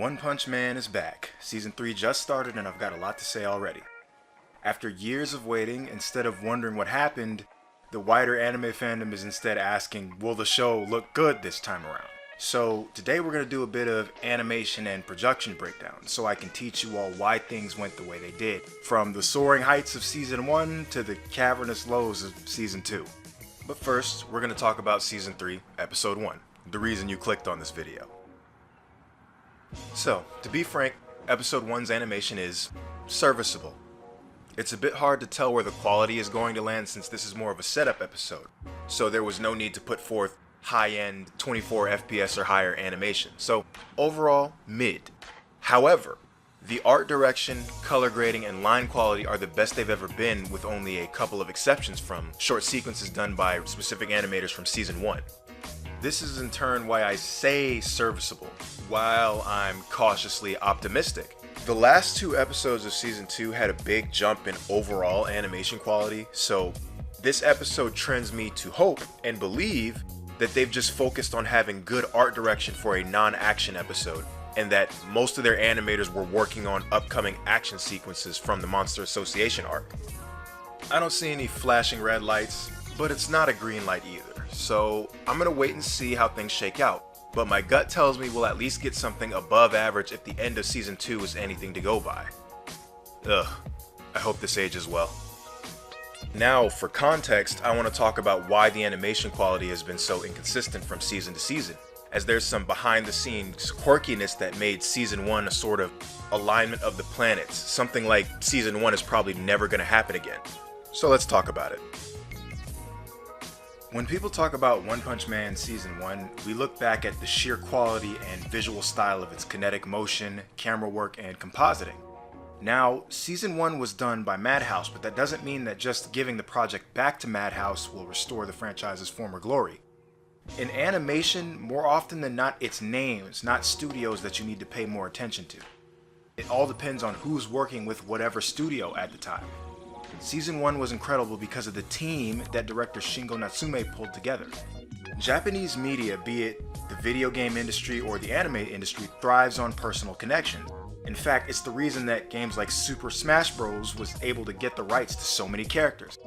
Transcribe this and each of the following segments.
One Punch Man is back. Season 3 just started and I've got a lot to say already. After years of waiting, instead of wondering what happened, the wider anime fandom is instead asking, will the show look good this time around? So today we're going to do a bit of animation and production breakdown so I can teach you all why things went the way they did, from the soaring heights of Season 1 to the cavernous lows of Season 2. But first, we're going to talk about Season 3, Episode 1, the reason you clicked on this video. So, to be frank, Episode 1's animation is serviceable. It's a bit hard to tell where the quality is going to land since this is more of a setup episode, so there was no need to put forth high-end 24 FPS or higher animation, so overall, mid. However, the art direction, color grading, and line quality are the best they've ever been, with only a couple of exceptions from short sequences done by specific animators from Season 1. This is in turn why I say serviceable, while I'm cautiously optimistic. The last two episodes of Season 2 had a big jump in overall animation quality, so this episode trends me to hope and believe that they've just focused on having good art direction for a non-action episode, and that most of their animators were working on upcoming action sequences from the Monster Association arc. I don't see any flashing red lights, but it's not a green light either. So I'm gonna wait and see how things shake out, but my gut tells me we'll at least get something above average if the end of Season 2 is anything to go by. Ugh, I hope this ages well. Now, for context, I want to talk about why the animation quality has been so inconsistent from season to season, as there's some behind-the-scenes quirkiness that made Season 1 a sort of alignment of the planets, something like Season 1 is probably never gonna happen again. So let's talk about it. When people talk about One Punch Man Season 1, we look back at the sheer quality and visual style of its kinetic motion, camera work, and compositing. Now, Season 1 was done by Madhouse, but that doesn't mean that just giving the project back to Madhouse will restore the franchise's former glory. In animation, more often than not, it's names, not studios, that you need to pay more attention to. It all depends on who's working with whatever studio at the time. Season 1 was incredible because of the team that director Shingo Natsume pulled together. Japanese media, be it the video game industry or the anime industry, thrives on personal connections. In fact, it's the reason that games like Super Smash Bros. Was able to get the rights to so many characters.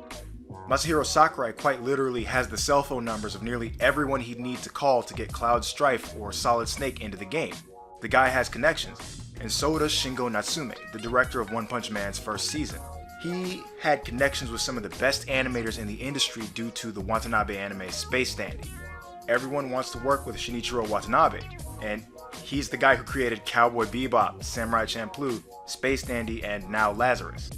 Masahiro Sakurai quite literally has the cell phone numbers of nearly everyone he'd need to call to get Cloud Strife or Solid Snake into the game. The guy has connections, and so does Shingo Natsume, the director of One Punch Man's first season. He had connections with some of the best animators in the industry due to the Watanabe anime Space Dandy. Everyone wants to work with Shinichiro Watanabe, and he's the guy who created Cowboy Bebop, Samurai Champloo, Space Dandy, and now Lazarus.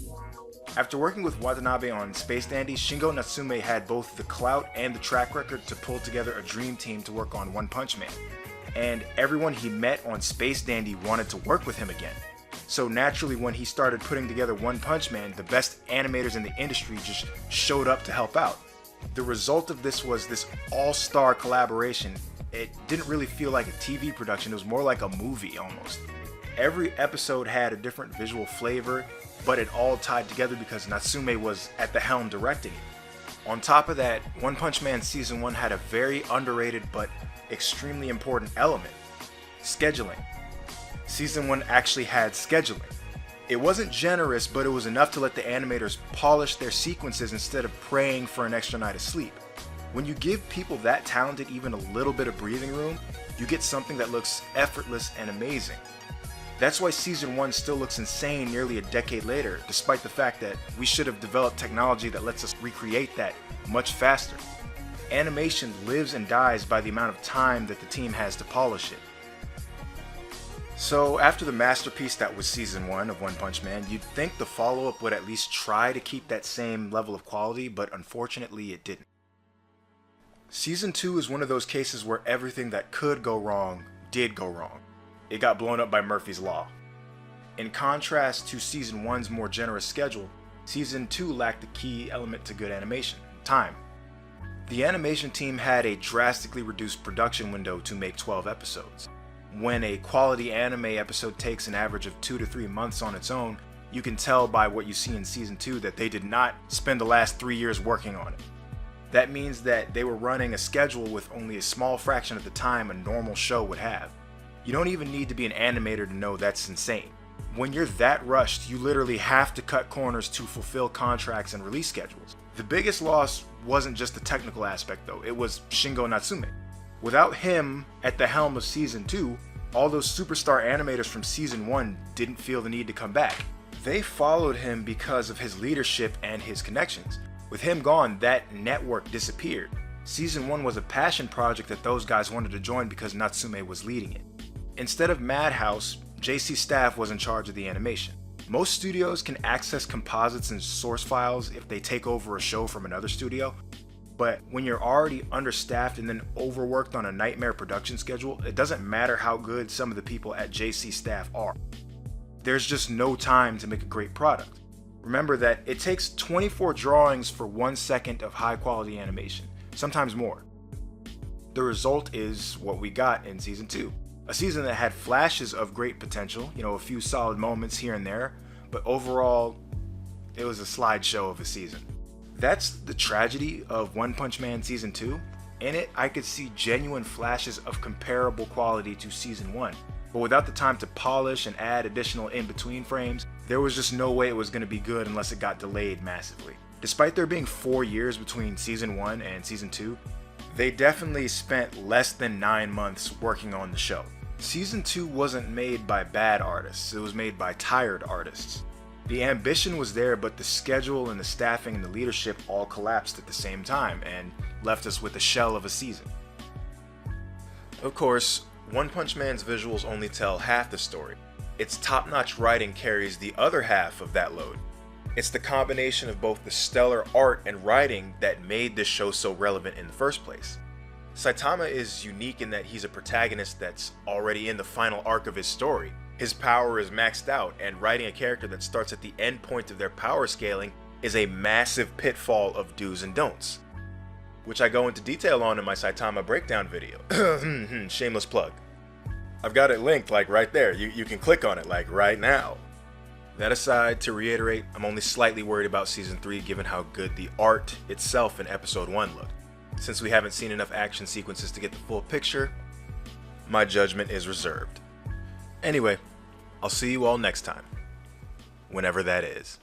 After working with Watanabe on Space Dandy, Shingo Natsume had both the clout and the track record to pull together a dream team to work on One Punch Man, and everyone he met on Space Dandy wanted to work with him again. So naturally, when he started putting together One Punch Man, the best animators in the industry just showed up to help out. The result of this was this all-star collaboration. It didn't really feel like a TV production, it was more like a movie almost. Every episode had a different visual flavor, but it all tied together because Natsume was at the helm directing it. On top of that, One Punch Man Season 1 had a very underrated but extremely important element: scheduling. Season 1 actually had scheduling. It wasn't generous, but it was enough to let the animators polish their sequences instead of praying for an extra night of sleep. When you give people that talented even a little bit of breathing room, you get something that looks effortless and amazing. That's why Season 1 still looks insane nearly a decade later, despite the fact that we should have developed technology that lets us recreate that much faster. Animation lives and dies by the amount of time that the team has to polish it. So after the masterpiece that was Season 1 of One Punch Man, you'd think the follow-up would at least try to keep that same level of quality, but unfortunately it didn't. Season 2 is one of those cases where everything that could go wrong did go wrong. It got blown up by Murphy's Law. In contrast to Season 1's more generous schedule, Season 2 lacked the key element to good animation: time. The animation team had a drastically reduced production window to make 12 episodes. When a quality anime episode takes an average of 2 to 3 months on its own, you can tell by what you see in Season 2 that they did not spend the last 3 years working on it. That means that they were running a schedule with only a small fraction of the time a normal show would have. You don't even need to be an animator to know that's insane. When you're that rushed, you literally have to cut corners to fulfill contracts and release schedules. The biggest loss wasn't just the technical aspect though, it was Shingo Natsume. Without him at the helm of Season 2, all those superstar animators from Season 1 didn't feel the need to come back. They followed him because of his leadership and his connections. With him gone, that network disappeared. Season 1 was a passion project that those guys wanted to join because Natsume was leading it. Instead of Madhouse, JC Staff was in charge of the animation. Most studios can access composites and source files if they take over a show from another studio, but when you're already understaffed and then overworked on a nightmare production schedule, it doesn't matter how good some of the people at JC Staff are. There's just no time to make a great product. Remember that it takes 24 drawings for 1 second of high quality animation, sometimes more. The result is what we got in Season 2. A season that had flashes of great potential, a few solid moments here and there, but overall, it was a slideshow of a season. That's the tragedy of One Punch Man Season 2. In it, I could see genuine flashes of comparable quality to Season 1, but without the time to polish and add additional in-between frames, there was just no way it was going to be good unless it got delayed massively. Despite there being 4 years between Season 1 and Season 2, they definitely spent less than 9 months working on the show. Season 2 wasn't made by bad artists, it was made by tired artists. The ambition was there, but the schedule and the staffing and the leadership all collapsed at the same time and left us with a shell of a season. Of course, One Punch Man's visuals only tell half the story. Its top-notch writing carries the other half of that load. It's the combination of both the stellar art and writing that made this show so relevant in the first place. Saitama is unique in that he's a protagonist that's already in the final arc of his story. His power is maxed out, and writing a character that starts at the end point of their power scaling is a massive pitfall of do's and don'ts, which I go into detail on in my Saitama breakdown video. Shameless plug. I've got it linked right there. You can click on it right now. That aside, to reiterate, I'm only slightly worried about Season 3 given how good the art itself in Episode 1 looked. Since we haven't seen enough action sequences to get the full picture, my judgment is reserved. Anyway, I'll see you all next time, whenever that is.